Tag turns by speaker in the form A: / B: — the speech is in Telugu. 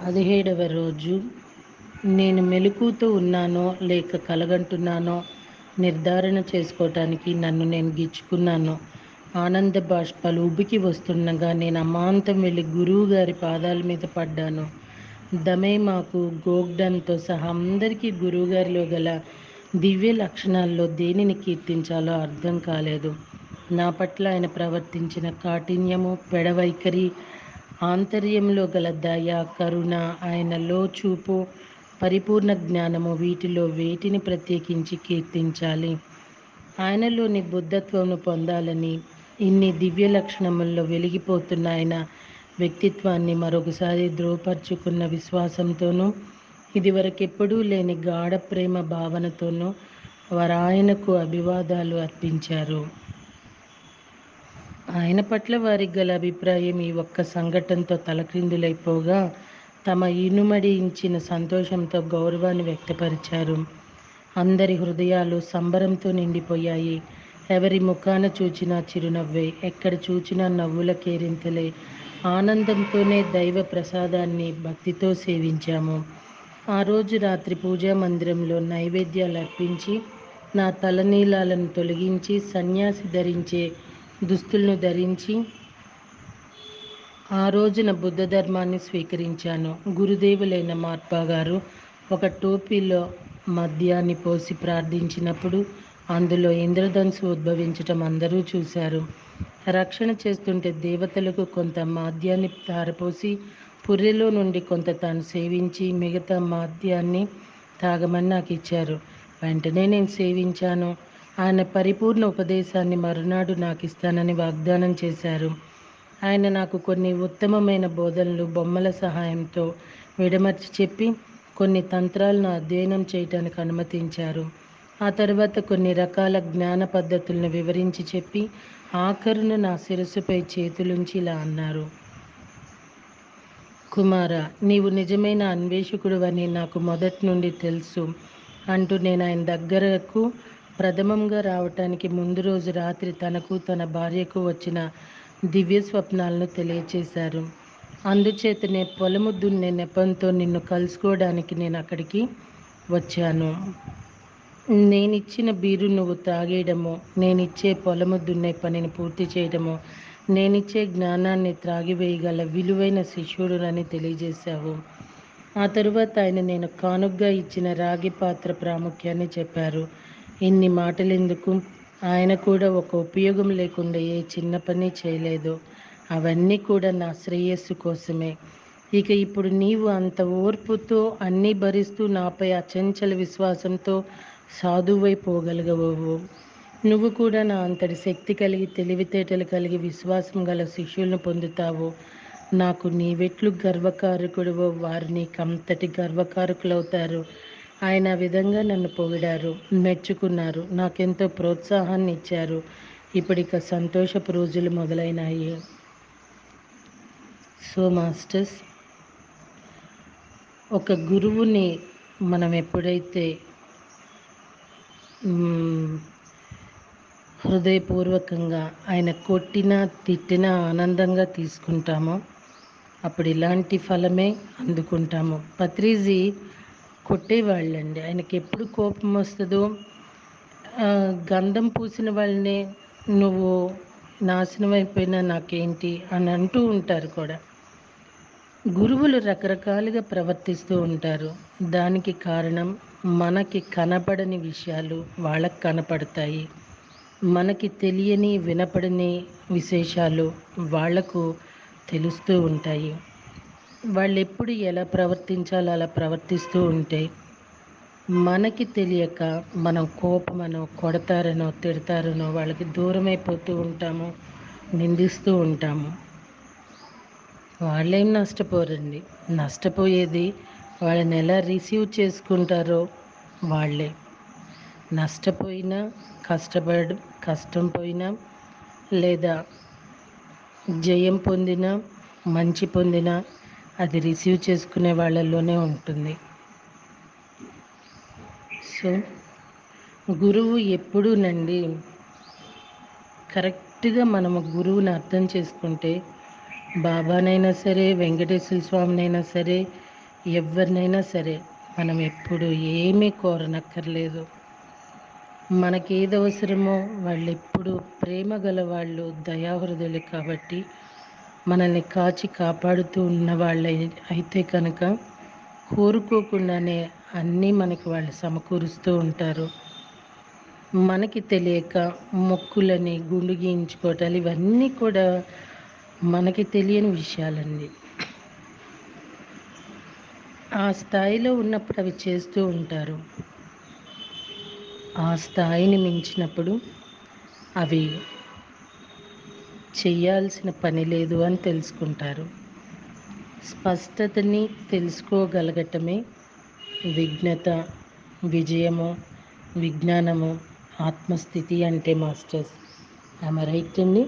A: 17వ రోజు. నేను మెలకువతో ఉన్నానో లేక కలగంటున్నానో నిర్ధారణ చేసుకోవటానికి నన్ను నేను గిచ్చుకున్నాను. ఆనంద బాష్పాలు ఉబికి వస్తుండగా నేను అమాంతం వెళ్ళి గురువు గారి పాదాల మీద పడ్డాను. దమేమాకు, గోగ్డన్తో సహా అందరికీ గురువుగారిలో గల దివ్య లక్షణాల్లో దేనిని కీర్తించాలో అర్థం కాలేదు. నా పట్ల ఆయన ప్రవర్తించిన కాఠిన్యము, పెడవైఖరి, ఆంతర్యంలో గల దయ, కరుణ, ఆయన లోచూపు, పరిపూర్ణ జ్ఞానము, వీటిలో వేటిని ప్రత్యేకించి కీర్తించాలి? ఆయనలోని బుద్ధత్వమును పొందాలని, ఇన్ని దివ్య లక్షణముల్లో వెలిగిపోతున్న ఆయన వ్యక్తిత్వాన్ని మరొకసారి ధృవపరుచుకున్న విశ్వాసంతోనూ, ఇదివరకెప్పుడూ లేని గాఢ ప్రేమ భావనతోనూ వారాయనకు అభివాదాలు అర్పించారు. ఆయన పట్ల వారికి గల అభిప్రాయం ఈ ఒక్క సంఘటనతో తలక్రిందులైపోగా, తమ ఇనుమడించిన సంతోషంతో గౌరవాన్ని వ్యక్తపరిచారు. అందరి హృదయాలు సంబరంతో నిండిపోయాయి. ఎవరి ముఖాన చూచినా చిరునవ్వే, ఎక్కడ చూచినా నవ్వుల కేరింతలే. ఆనందంతోనే దైవ ప్రసాదాన్ని భక్తితో సేవించాము. ఆ రోజు రాత్రి పూజా మందిరంలో నైవేద్యాలు అర్పించి, నా తలనీలాలను తొలగించి, సన్యాసి ధరించే దుస్తులను ధరించి ఆ రోజున బుద్ధ ధర్మాన్ని స్వీకరించాను. గురుదేవులైన మహాత్మా గారు ఒక టోపీలో మద్యాన్ని పోసి ప్రార్థించినప్పుడు అందులో ఇంద్రధనుస్సు ఉద్భవించటం అందరూ చూశారు. రక్షణ చేస్తుంటే దేవతలకు కొంత మాద్యాన్ని ధారపోసి పుర్రెలో నుండి కొంత తాను సేవించి మిగతా మాద్యాన్ని తాగమని నాకు ఇచ్చారు. వెంటనే నేను సేవించాను. ఆయన పరిపూర్ణ ఉపదేశాన్ని మరునాడు నాకు ఇస్తానని వాగ్దానం చేశారు. ఆయన నాకు కొన్ని ఉత్తమమైన బోధనలు బొమ్మల సహాయంతో విడమర్చి చెప్పి కొన్ని తంత్రాలను అధ్యయనం చేయటానికి అనుమతించారు. ఆ తర్వాత కొన్ని రకాల జ్ఞాన పద్ధతులను వివరించి చెప్పి ఆఖరున నా శిరస్సుపై చేతులుంచి ఇలా అన్నారు: కుమార, నీవు నిజమైన అన్వేషకుడు అని నాకు మొదటి నుండి తెలుసు అంటూ నేను ఆయన దగ్గరకు ప్రథమంగా రావటానికి ముందు రోజు రాత్రి తనకు తన భార్యకు వచ్చిన దివ్య స్వప్నాలను తెలియచేశారు. అందుచేతనే పొలము దున్నే నెపంతో నిన్ను కలుసుకోవడానికి నేను అక్కడికి వచ్చాను. నేనిచ్చిన బీరు నువ్వు తాగేయడము, నేనిచ్చే పొలము దున్నే పనిని పూర్తి చేయడము, నేనిచ్చే జ్ఞానాన్ని త్రాగివేయగల విలువైన శిష్యుడునని తెలియజేశావు. ఆ తరువాత ఆయన నేను కానుగ్గా ఇచ్చిన రాగి పాత్ర ప్రాముఖ్యాన్ని చెప్పారు. ఇన్ని మాటలెందుకు? ఆయన కూడా ఒక ఉపయోగం లేకుండా ఏ చిన్న పని చేయలేదు. అవన్నీ కూడా నా శ్రేయస్సు కోసమే. ఇక ఇప్పుడు నీవు అంత ఓర్పుతో అన్నీ భరిస్తూ నాపై అచంచల విశ్వాసంతో సాధువైపోగలగవు. నువ్వు కూడా నా అంతటి శక్తి కలిగి, తెలివితేటలు కలిగి, విశ్వాసం గల శిష్యులను పొందుతావు. నాకు నీవెట్లు గర్వకారకుడివో వారు నీకంతటి గర్వకారకులవుతారు. ఆయన ఆ విధంగా నన్ను పొగిడారు, మెచ్చుకున్నారు, నాకెంతో ప్రోత్సాహాన్ని ఇచ్చారు. ఇప్పుడిక సంతోషపు రోజులు మొదలైనాయి. సో మాస్టర్స్, ఒక గురువుని మనం ఎప్పుడైతే హృదయపూర్వకంగా ఆయన కొట్టినా తిట్టినా ఆనందంగా తీసుకుంటామో అప్పుడు ఇలాంటి ఫలమే అందుకుంటాము. పత్రిజీ కొట్టేవాళ్ళండి. ఆయనకి ఎప్పుడు కోపం వస్తుందో గంధం పూసిన వాళ్ళనే నువ్వు నాశనం అయిపోయినా నాకేంటి అని అంటూ ఉంటారు కూడా. గురువులు రకరకాలుగా ప్రవర్తిస్తూ ఉంటారు. దానికి కారణం మనకి కనపడని విషయాలు వాళ్ళకి కనపడతాయి. మనకి తెలియని వినపడని విశేషాలు వాళ్లకు తెలుస్తూ ఉంటాయి. వాళ్ళు ఎప్పుడు ఎలా ప్రవర్తించాలో అలా ప్రవర్తిస్తూ ఉంటే మనకి తెలియక మనం కోపమనో, కొడతారనో, తిడతారనో వాళ్ళకి దూరమైపోతూ ఉంటాము, నిందిస్తూ ఉంటాము. వాళ్ళేం నష్టపోరండి. నష్టపోయేది వాళ్ళని ఎలా రిసీవ్ చేసుకుంటారో వాళ్ళే. నష్టపోయినా, కష్టం పోయినా, లేదా జయం పొందినా, మంచి పొందినా అది రిసీవ్ చేసుకునే వాళ్ళల్లోనే ఉంటుంది. సో గురువు ఎప్పుడూనండి కరెక్ట్గా మనము గురువుని అర్థం చేసుకుంటే, బాబానైనా సరే, వెంకటేశ్వర స్వామినైనా సరే, ఎవరినైనా సరే మనం ఎప్పుడు ఏమీ కోరనక్కర్లేదు. మనకేది అవసరమో వాళ్ళెప్పుడు ప్రేమ గల వాళ్ళు, దయాహృదయులు కాబట్టి మనల్ని కాచి కాపాడుతూ ఉన్న వాళ్ళై అయితే కనుక కోరుకోకుండానే అన్నీ మనకి వాళ్ళు సమకూరుస్తూ ఉంటారు. మనకి తెలియక మొక్కులని, గుండు గీయించుకోవటాలు ఇవన్నీ కూడా మనకి తెలియని విషయాలండి. ఆ స్థాయిలో ఉన్నప్పుడు అవి చేస్తూ ఉంటారు. ఆ స్థాయిని మించినప్పుడు అవి చెయ్యాల్సిన పని లేదు అని తెలుసుకుంటారు. స్పష్టతని తెలుసుకోగలగటమే విఘ్నత, విజయము, విజ్ఞానము, ఆత్మస్థితి అంటే మాస్టర్స్. ఐ రైట్ అండి?